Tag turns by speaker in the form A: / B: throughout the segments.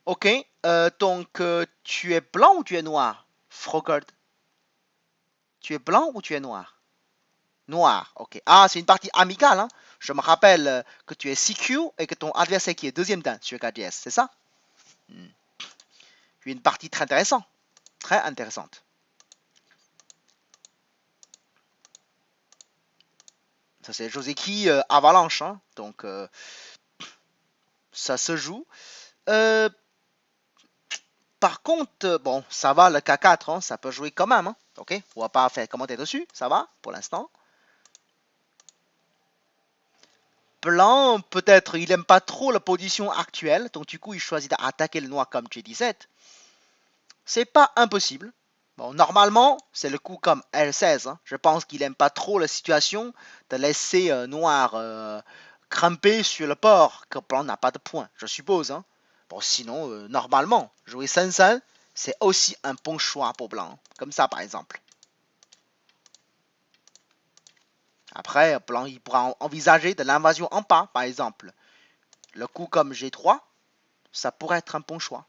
A: Ok, donc tu es blanc ou tu es noir? Frogard, tu es blanc ou tu es noir? Noir, ok. Ah, c'est une partie amicale, hein. Je me rappelle que tu es CQ et que ton adversaire qui est deuxième dan sur KGS, c'est ça? Hmm. Une partie très intéressante, très intéressante. Ça c'est Joseki Avalanche, hein. Donc ça se joue. Euh, Par contre, bon, ça va le K4, hein, ça peut jouer quand même, hein. Ok, on va pas faire commenter dessus, ça va pour l'instant. Blanc, peut-être, il aime pas trop la position actuelle, donc du coup, il choisit d'attaquer le noir comme G17. C'est pas impossible. Bon, normalement, c'est le coup comme L16, hein. Je pense qu'il aime pas trop la situation de laisser noir grimper sur le port, que blanc n'a pas de points, je suppose, hein. Bon, sinon, normalement, jouer 5-5, c'est aussi un bon choix pour blanc. Comme ça, par exemple. Après, blanc, il pourra envisager de l'invasion en pas, par exemple. Le coup comme G3, ça pourrait être un bon choix.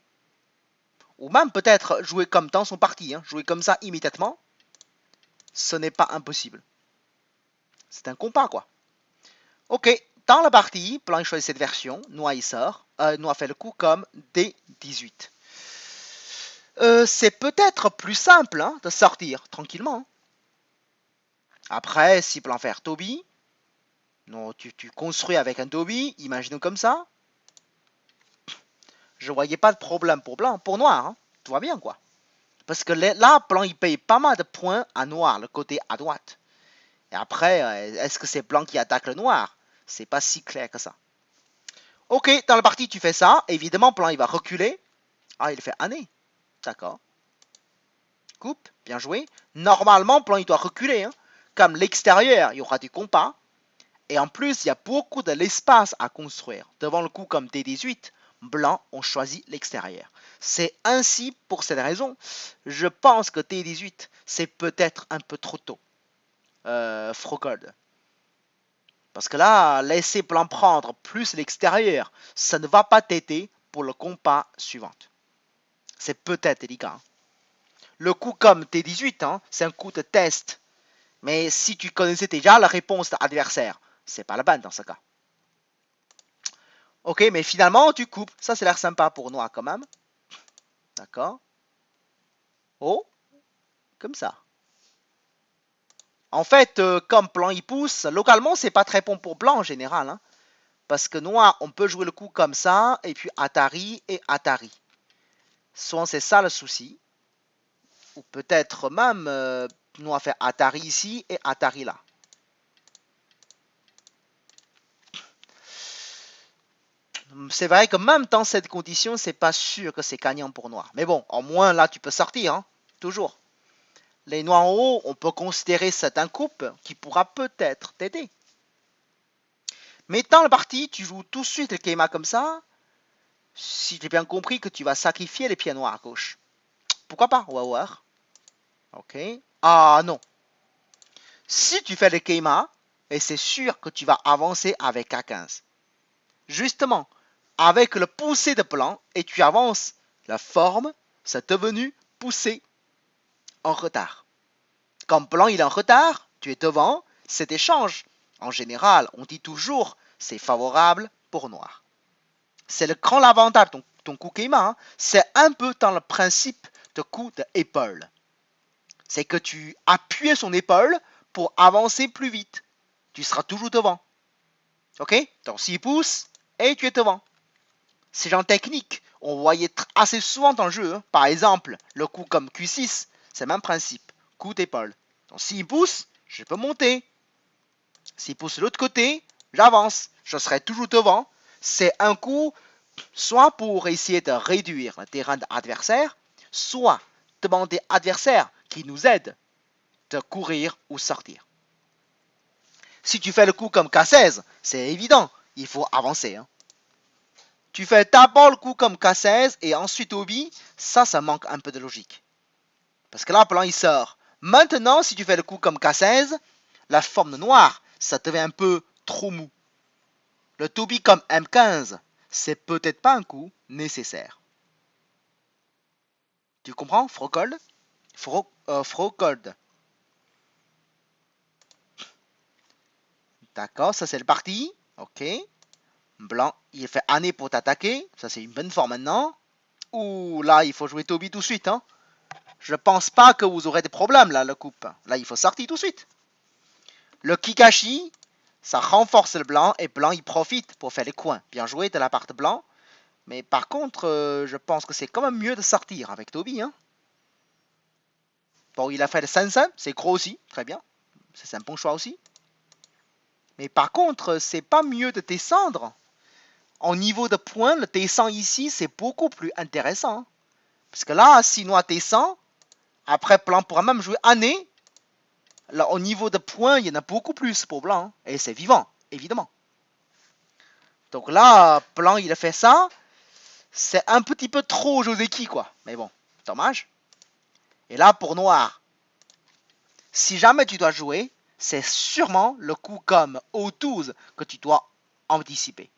A: Ou même peut-être jouer comme dans son parti, hein, jouer comme ça immédiatement, ce n'est pas impossible. C'est un compas, quoi. Ok, dans la partie, blanc choisit cette version, noir il sort, noir fait le coup comme D18. C'est peut-être plus simple hein, de sortir tranquillement. Après, si blanc fait Toby, non, tu construis avec un Toby, imaginons comme ça, je voyais pas de problème pour blanc, pour noir, hein, tout va bien quoi. Parce que là, blanc il paye pas mal de points à noir, le côté à droite. Et après, est-ce que c'est blanc qui attaque le noir? C'est pas si clair que ça. Ok, dans la partie tu fais ça, évidemment blanc il va reculer. Ah, il fait année. D'accord. Coupe, bien joué. Normalement, blanc il doit reculer. Hein. Comme l'extérieur, il y aura du compas. Et en plus, il y a beaucoup de l'espace à construire. Devant le coup comme D18, blanc ont choisi l'extérieur. C'est ainsi pour cette raison. Je pense que D18, c'est peut-être un peu trop tôt. Frogard. Parce que là, laisser blanc prendre plus l'extérieur, ça ne va pas t'aider pour le compas suivant. C'est peut-être délicat. Le coup comme T18, hein, c'est un coup de test. Mais si tu connaissais déjà la réponse de l'adversaire, c'est pas la bonne dans ce cas. Ok, mais finalement, tu coupes. Ça, c'est l'air sympa pour Noir quand même. D'accord. Oh, comme ça. En fait, comme blanc il pousse, localement, c'est pas très bon pour blanc en général. Hein, parce que noir, on peut jouer le coup comme ça, et puis Atari et Atari. Soit c'est ça le souci, ou peut-être même noir fait Atari ici et Atari là. C'est vrai que même dans cette condition, c'est pas sûr que c'est gagnant pour noir. Mais bon, au moins là, tu peux sortir, hein, toujours. Les noirs en haut, on peut considérer c'est un couple qui pourra peut-être t'aider. Mais dans la partie, tu joues tout de suite le Keima comme ça. Si j'ai bien compris que tu vas sacrifier les pieds noirs à gauche. Pourquoi pas? On va voir. Ok. Ah non. Si tu fais le Keima, et c'est sûr que tu vas avancer avec A15. Justement, avec le poussé de blanc, et tu avances, la forme, c'est devenu poussé en retard. Comme blanc il est en retard, tu es devant, c'est échange. En général, on dit toujours c'est favorable pour noir. C'est le grand avantage de ton coup Keima. Hein. C'est un peu dans le principe de coup d'épaule. C'est que tu appuies son épaule pour avancer plus vite. Tu seras toujours devant. Ok? Donc 6 pouces et tu es devant. C'est genre technique. On voyait assez souvent dans le jeu. Hein. Par exemple, le coup comme Q6, c'est le même principe. Coup d'épaule. Donc s'il pousse, je peux monter. S'il pousse de l'autre côté, j'avance. Je serai toujours devant. C'est un coup soit pour essayer de réduire le terrain de l'adversaire, soit demander à l'adversaire qui nous aide de courir ou sortir. Si tu fais le coup comme K16, c'est évident, il faut avancer. Hein. Tu fais d'abord le coup comme K16 et ensuite Obi, ça manque un peu de logique. Parce que là, blanc il sort. Maintenant, si tu fais le coup comme K16, la forme de noir, ça devient un peu trop mou. Le Toby comme M15, c'est peut-être pas un coup nécessaire. Tu comprends? Frocold. Frocold. D'accord, ça c'est le parti. Ok. Blanc, il fait année pour t'attaquer. Ça c'est une bonne forme maintenant. Ouh, là, il faut jouer Toby tout de suite. Hein. Je pense pas que vous aurez des problèmes là, le coupe. Là, il faut sortir tout de suite. Le Kikashi, ça renforce le blanc et blanc, il profite pour faire les coins. Bien joué de la part de blanc. Mais par contre, je pense que c'est quand même mieux de sortir avec Toby. Hein. Bon, il a fait le 5-5, c'est gros aussi. Très bien. C'est un bon choix aussi. Mais par contre, c'est pas mieux de descendre. En niveau de points, le descend ici, c'est beaucoup plus intéressant. Parce que là, si Noir descend, après blanc pourra même jouer année. Là, au niveau de points, il y en a beaucoup plus pour blanc. Et c'est vivant, évidemment. Donc là, blanc, il a fait ça. C'est un petit peu trop Joseki, quoi. Mais bon, dommage. Et là, pour noir, si jamais tu dois jouer, c'est sûrement le coup comme O12 que tu dois anticiper.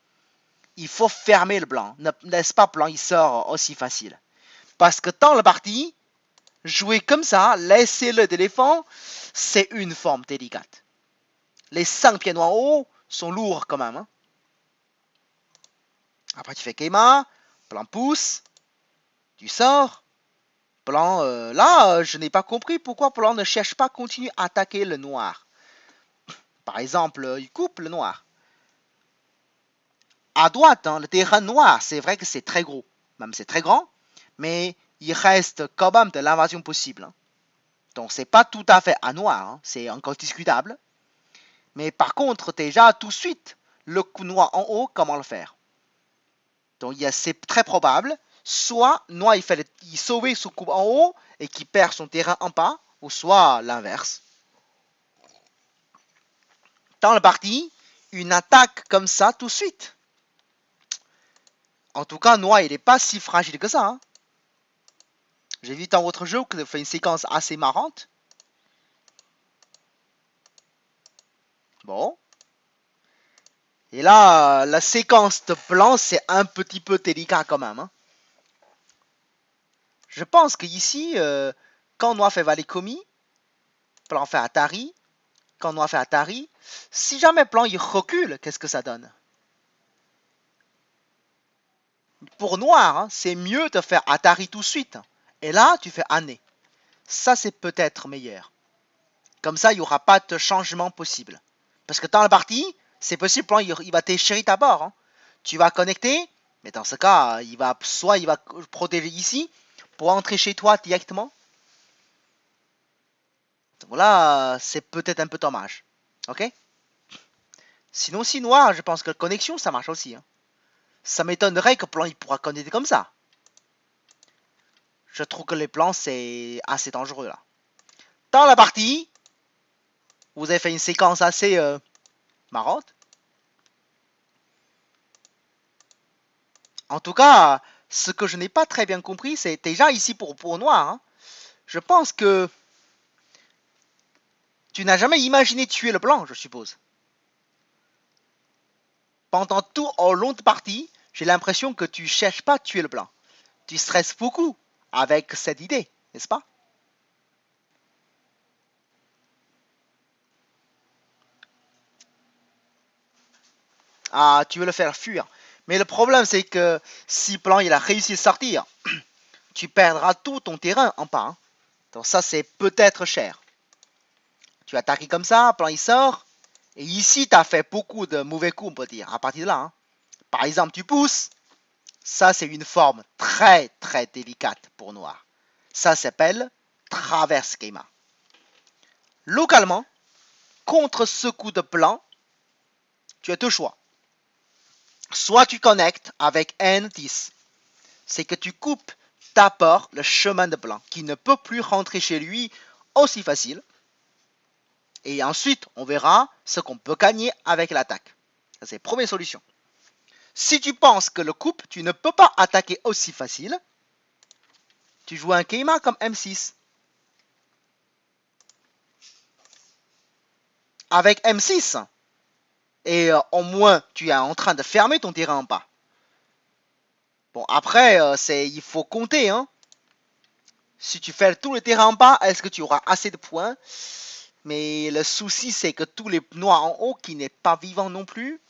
A: Il faut fermer le blanc. Ne laisse pas blanc, il sort aussi facile. Parce que dans la partie, jouer comme ça, laisser le téléphone, c'est une forme délicate. Les 5 pieds noirs hauts sont lourds quand même. Hein. Après, tu fais Keima, blanc pousse, tu sors. Blanc, là, je n'ai pas compris pourquoi blanc ne cherche pas à continuer à attaquer le noir. Par exemple, il coupe le noir. À droite, hein, le terrain noir, c'est vrai que c'est très gros, même c'est très grand, mais il reste quand même de l'invasion possible. Hein. Donc c'est pas tout à fait à noir, hein, c'est encore discutable. Mais par contre, déjà tout de suite, le coup noir en haut, comment le faire? Donc c'est très probable, soit noir il sauve son coup en haut et qu'il perd son terrain en bas, ou soit l'inverse. Dans la partie, une attaque comme ça tout de suite. En tout cas, noir il n'est pas si fragile que ça. Hein. J'ai vu dans votre jeu que vous fait une séquence assez marrante. Bon. Et là, la séquence de blanc, c'est un petit peu délicat quand même. Hein. Je pense qu'ici, quand noir fait Valekomi, blanc fait Atari, quand noir fait Atari, si jamais blanc il recule, qu'est-ce que ça donne? Pour noir, hein, c'est mieux de faire Atari tout de suite. Et là, tu fais année. Ça, c'est peut-être meilleur. Comme ça, il n'y aura pas de changement possible. Parce que dans la partie, c'est possible, il va déchirer ta barre. Hein. Tu vas connecter, mais dans ce cas, soit il va protéger ici pour entrer chez toi directement. Donc là, c'est peut-être un peu dommage. Ok? Sinon, si noir, je pense que la connexion, ça marche aussi. Hein. Ça m'étonnerait que blanc il pourra connecter comme ça. Je trouve que les plans, c'est assez dangereux là. Dans la partie, vous avez fait une séquence assez marrante. En tout cas, ce que je n'ai pas très bien compris, c'est déjà ici pour noir. Hein, je pense que tu n'as jamais imaginé tuer le blanc, je suppose. Pendant tout au long de partie, j'ai l'impression que tu cherches pas à tuer le blanc. Tu stresses beaucoup avec cette idée, n'est-ce pas? Ah, tu veux le faire fuir. Mais le problème, c'est que si blanc il a réussi à sortir, tu perdras tout ton terrain en bas. Hein. Donc ça, c'est peut-être cher. Tu attaques comme ça, blanc il sort. Et ici, tu as fait beaucoup de mauvais coups, on peut dire, à partir de là. Hein. Par exemple, tu pousses. Ça, c'est une forme très, très délicate pour noir. Ça s'appelle traverse Keima. Localement, contre ce coup de blanc, tu as deux choix. Soit tu connectes avec N10, c'est que tu coupes d'abord le chemin de blanc, qui ne peut plus rentrer chez lui aussi facile. Et ensuite, on verra ce qu'on peut gagner avec l'attaque. C'est la première solution. Si tu penses que le coupe, tu ne peux pas attaquer aussi facile, tu joues un Keima comme M6. Avec M6, et au moins tu es en train de fermer ton terrain en bas. Bon, après, il faut compter. Hein. Si tu fais tout le terrain en bas, est-ce que tu auras assez de points? Mais le souci, c'est que tous les noirs en haut qui n'est pas vivant non plus,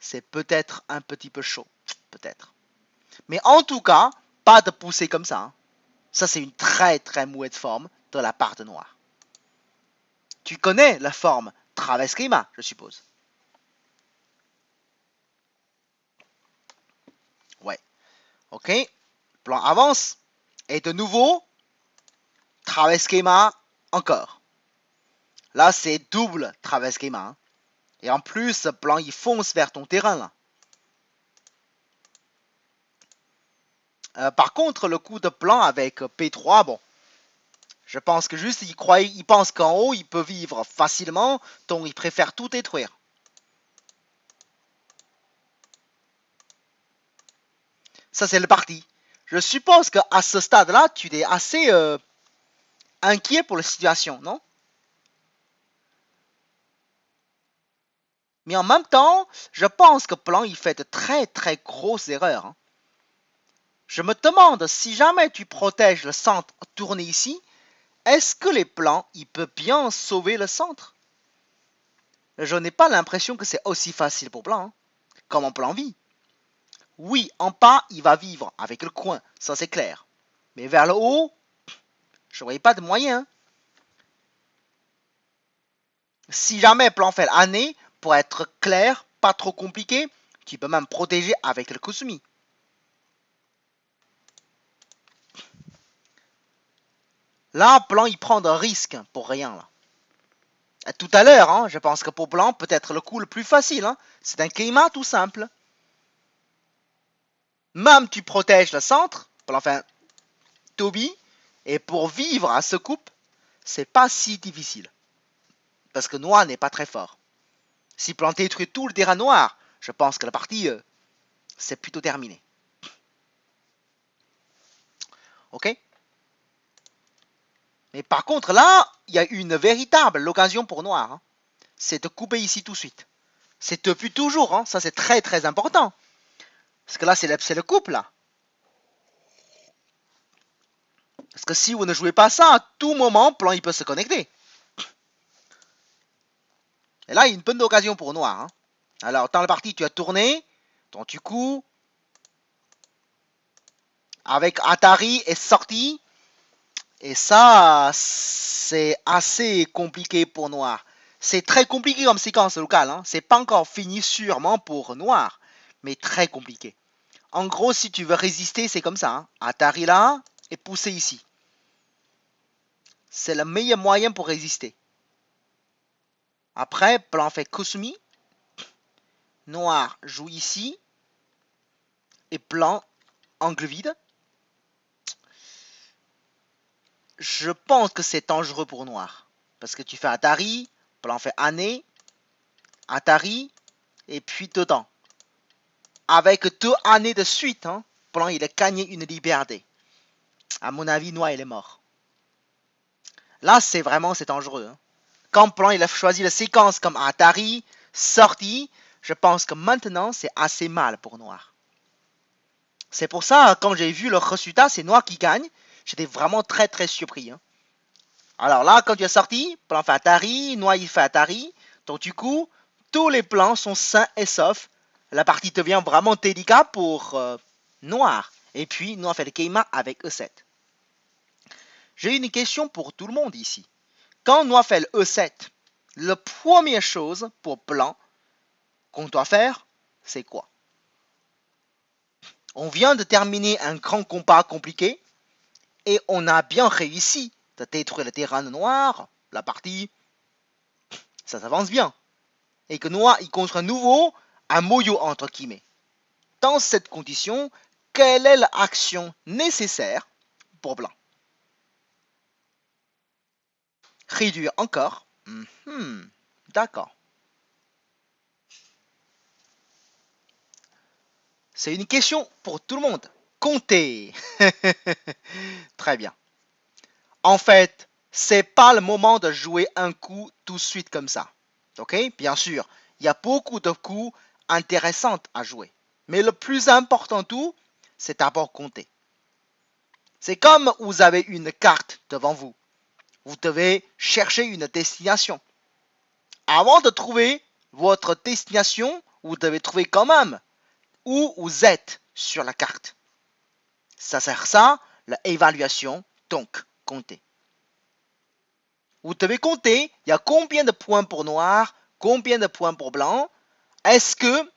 A: c'est peut-être un petit peu chaud. Peut-être. Mais en tout cas, pas de pousser comme ça. Hein. Ça, c'est une très très mauvaise forme de la part de noir. Tu connais la forme Traves-Klima, je suppose. Ouais. Ok. Plan avance. Et de nouveau, Traves-Klima encore. Là, c'est double Traves-Klima. Hein. Et en plus, ce plan, il fonce vers ton terrain là. Par contre, le coup de plan avec P3, bon, je pense que juste il pense qu'en haut, il peut vivre facilement, donc il préfère tout détruire. Ça, c'est le parti. Je suppose qu'à ce stade-là, tu es assez inquiet pour la situation, non? Mais en même temps, je pense que Plan, il fait de très très grosses erreurs. Hein. Je me demande si jamais tu protèges le centre tourné ici, est-ce que les plans, il peut bien sauver le centre? Je n'ai pas l'impression que c'est aussi facile pour Plan, hein, comme en Plan vie. Oui, en bas, il va vivre avec le coin, ça c'est clair. Mais vers le haut, je ne voyais pas de moyen. Si jamais Plan fait l'année, pour être clair, pas trop compliqué, tu peux même protéger avec le Kusumi. Là, Plan, il prend un risque pour rien. Là. Et tout à l'heure, hein, je pense que pour Blanc, peut-être le coup le plus facile. Hein, c'est un climat tout simple. Même tu protèges le centre, enfin, Toby, et pour vivre à ce coupe, c'est pas si difficile. Parce que Noir n'est pas très fort. Si Plan détruit tout le terrain noir, je pense que la partie, c'est plutôt terminé. Ok? Mais par contre, là, il y a une véritable occasion pour Noir. Hein. C'est de couper ici tout de suite. C'est depuis toujours, hein. Ça c'est très très important. Parce que là, c'est le couple, là. Parce que si vous ne jouez pas ça, à tout moment, Plan il peut se connecter. Et là, il y a une bonne occasion pour Noir. Hein. Alors, dans la partie, tu as tourné, donc du coup, avec Atari est sorti. Et ça, c'est assez compliqué pour Noir. C'est très compliqué comme séquence locale. Hein. C'est pas encore fini sûrement pour Noir, mais très compliqué. En gros, si tu veux résister, c'est comme ça. Hein. Atari là et pousser ici. C'est le meilleur moyen pour résister. Après, Plan fait Kusumi. Noir joue ici. Et Plan, angle vide. Je pense que c'est dangereux pour Noir. Parce que tu fais Atari, Plan fait année, Atari, et puis dedans. Avec 2 années de suite, hein, Plan il a gagné une liberté. À mon avis, Noir il est mort. Là, c'est vraiment c'est dangereux. Hein. Quand Plan il a choisi la séquence comme Atari, sortie, je pense que maintenant c'est assez mal pour Noir. C'est pour ça, quand j'ai vu le résultat, c'est Noir qui gagne. J'étais vraiment très très surpris. Hein. Alors là, quand tu es sorti, Plan fait Atari, Noir il fait Atari. Donc du coup, tous les plans sont sains et saufs. La partie devient vraiment délicate pour Noir. Et puis, Noir fait le Keima avec E7. J'ai une question pour tout le monde ici. Quand Noir fait le E7, la première chose pour Blanc qu'on doit faire, c'est quoi? On vient de terminer un grand combat compliqué et on a bien réussi de détruire le terrain de Noir. La partie, ça s'avance bien. Et que Noir, il construit à nouveau un moyo entre guillemets. Dans cette condition, quelle est l'action nécessaire pour Blanc? Réduire encore. D'accord. C'est une question pour tout le monde. Comptez. Très bien. En fait, c'est pas le moment de jouer un coup tout de suite comme ça. Ok? Bien sûr, il y a beaucoup de coups intéressants à jouer. Mais le plus important tout, c'est d'abord compter. C'est comme vous avez une carte devant vous. Vous devez chercher une destination. Avant de trouver votre destination, vous devez trouver quand même où vous êtes sur la carte. Ça sert ça, l'évaluation, donc compter. Vous devez compter, il y a combien de points pour noir, combien de points pour blanc. Est-ce que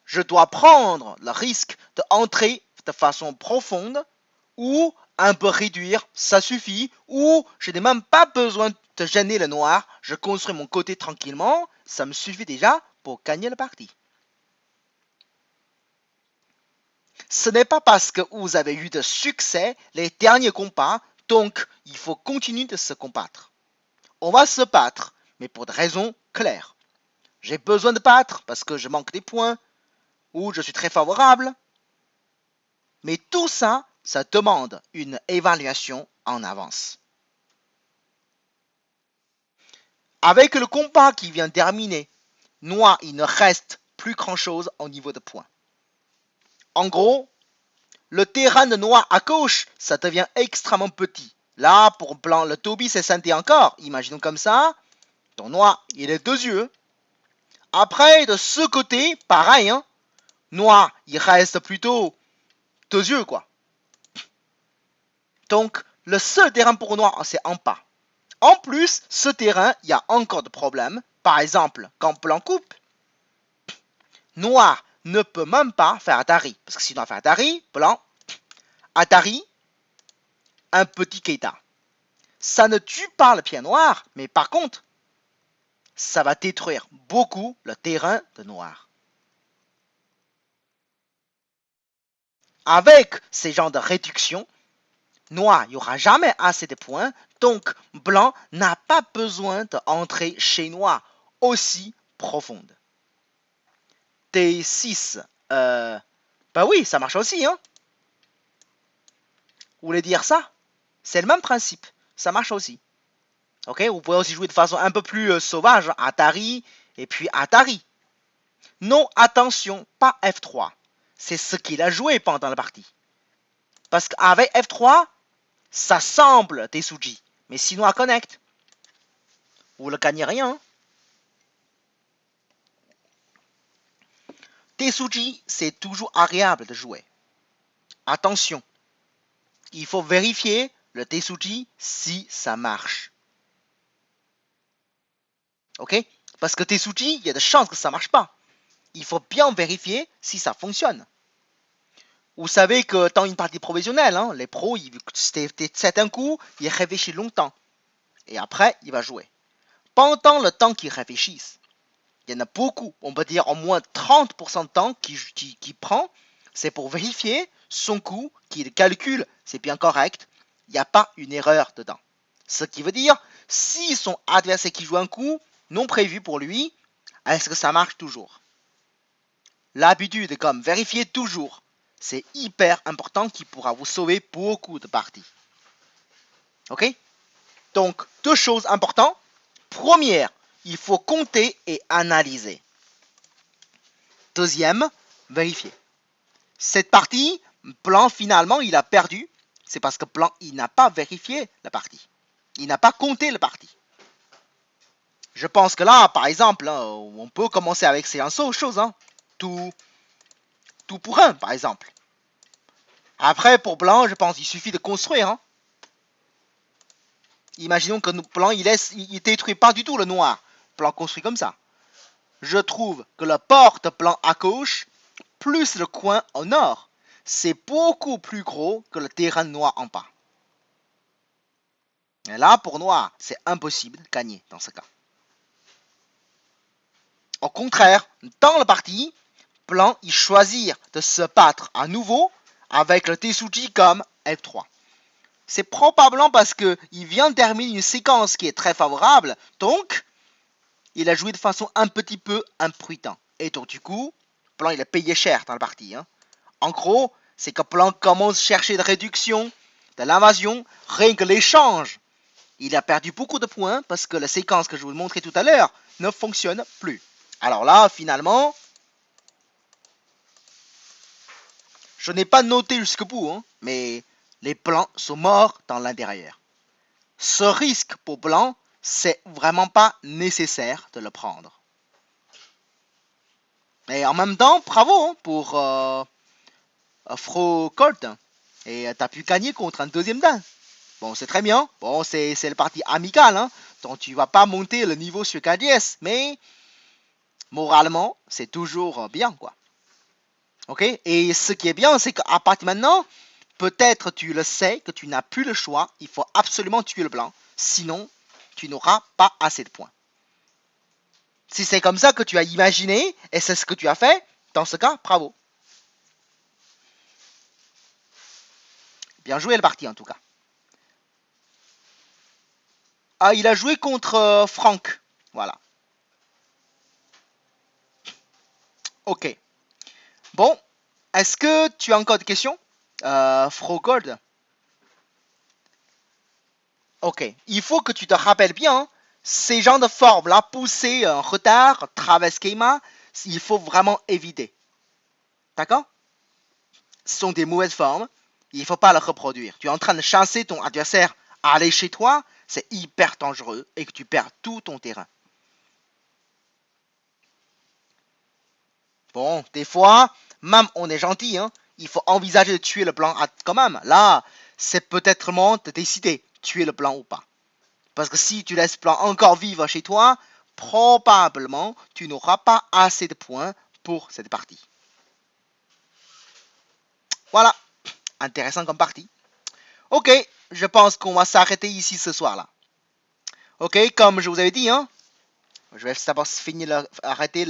A: je dois prendre le risque d'entrer de façon profonde ou un peu réduire, ça suffit, ou je n'ai même pas besoin de gêner le noir, je construis mon côté tranquillement, ça me suffit déjà pour gagner la partie. Ce n'est pas parce que vous avez eu de succès les derniers combats, donc il faut continuer de se combattre. On va se battre, mais pour des raisons claires. J'ai besoin de battre parce que je manque des points, ou je suis très favorable. Mais tout ça, ça demande une évaluation en avance. Avec le combat qui vient terminer, noir, il ne reste plus grand-chose au niveau de points. En gros, le terrain de noir à gauche, ça devient extrêmement petit. Là, pour blanc, le Toby s'est scindé encore. Imaginons comme ça. Ton noir, il est 2 yeux. Après, de ce côté, pareil, hein. Noir, il reste plutôt 2 yeux, quoi. Donc, le seul terrain pour noir, c'est en bas. En plus, ce terrain, il y a encore de problèmes. Par exemple, quand blanc coupe, noir ne peut même pas faire Atari. Parce que s'il doit faire Atari, blanc, Atari, un petit Keita. Ça ne tue pas le pied noir, mais par contre, ça va détruire beaucoup le terrain de noir. Avec ces genres de réduction, noir, il n'y aura jamais assez de points, donc blanc n'a pas besoin d'entrer chez noir aussi profonde. T6, bah oui, ça marche aussi, hein. Vous voulez dire ça? C'est le même principe, ça marche aussi. Ok, vous pouvez aussi jouer de façon un peu plus sauvage, Atari et puis Atari. Non, attention, pas F3. C'est ce qu'il a joué pendant la partie. Parce qu'avec F3, ça semble Tetsuji. Mais sinon à Connect, vous ne gagnez rien. Tetsuji, c'est toujours agréable de jouer. Attention, il faut vérifier le Tetsuji si ça marche. Ok? Parce que Tetsuji, il y a de chances que ça ne marche pas. Il faut bien vérifier si ça fonctionne. Vous savez que dans une partie professionnelle, hein, les pros, c'est un coup, ils réfléchissent longtemps. Et après, il va jouer. Pendant le temps qu'ils réfléchissent, il y en a beaucoup, on peut dire au moins 30% de temps qu'il prend, c'est pour vérifier son coup, qu'il calcule, c'est bien correct, il n'y a pas une erreur dedans. Ce qui veut dire, si son adversaire qui joue un coup non prévu pour lui, est-ce que ça marche toujours? L'habitude comme vérifier toujours, c'est hyper important qui pourra vous sauver beaucoup de parties. Ok? Donc, 2 choses importantes. Première, il faut compter et analyser. Deuxième, vérifier. Cette partie, blanc finalement, il a perdu. C'est parce que blanc, il n'a pas vérifié la partie. Il n'a pas compté la partie. Je pense que là, par exemple, on peut commencer avec ces choses. Hein. Tout pour un, par exemple. Après, pour blanc, je pense qu'il suffit de construire. Hein. Imaginons que blanc, il détruit pas du tout le noir. Blanc construit comme ça. Je trouve que le porte blanc à gauche, plus le coin au nord, c'est beaucoup plus gros que le terrain noir en bas. Et là, pour noir, c'est impossible de gagner dans ce cas. Au contraire, dans la partie, blanc, il choisit de se battre à nouveau avec le Tetsuji comme F3. C'est probablement parce qu'il vient de terminer une séquence qui est très favorable, donc il a joué de façon un petit peu imprudente. Et donc du coup, blanc il a payé cher dans la partie. Hein. En gros, c'est que blanc commence à chercher de réduction, de l'invasion, rien que l'échange. Il a perdu beaucoup de points parce que la séquence que je vous montrais tout à l'heure ne fonctionne plus. Alors là, finalement, je n'ai pas noté jusqu'au bout, hein, mais Les blancs sont morts dans l'intérieur. Ce risque pour blanc, c'est vraiment pas nécessaire de le prendre. Et en même temps, bravo pour Frocold. Et tu as pu gagner contre un deuxième dan. Bon, c'est très bien. Bon, c'est le parti amical. Hein. Donc, tu vas pas monter le niveau sur KDS. Mais, moralement, c'est toujours bien, quoi. Ok. Et ce qui est bien, c'est qu'à partir de maintenant, peut-être tu le sais que tu n'as plus le choix. Il faut absolument tuer le blanc. Sinon, tu n'auras pas assez de points. Si c'est comme ça que tu as imaginé, et c'est ce que tu as fait, dans ce cas, bravo. Bien joué le parti en tout cas. Ah, il a joué contre Franck. Voilà. Ok. Bon, est-ce que tu as encore des questions Frogold. Ok. Il faut que tu te rappelles bien, hein, ces genres de formes là, pousser en retard, travers schema, il faut vraiment éviter. D'accord? Ce sont des mauvaises formes. Il ne faut pas les reproduire. Tu es en train de chasser ton adversaire à aller chez toi, c'est hyper dangereux et que tu perds tout ton terrain. Bon, des fois, même on est gentil, hein, il faut envisager de tuer le blanc quand même. Là, c'est peut-être le moment de décider, tuer le blanc ou pas. Parce que si tu laisses le blanc encore vivre chez toi, probablement tu n'auras pas assez de points pour cette partie. Voilà, intéressant comme partie. Ok, je pense qu'on va s'arrêter ici ce soir-là. Ok, comme je vous avais dit, hein, je vais d'abord arrêter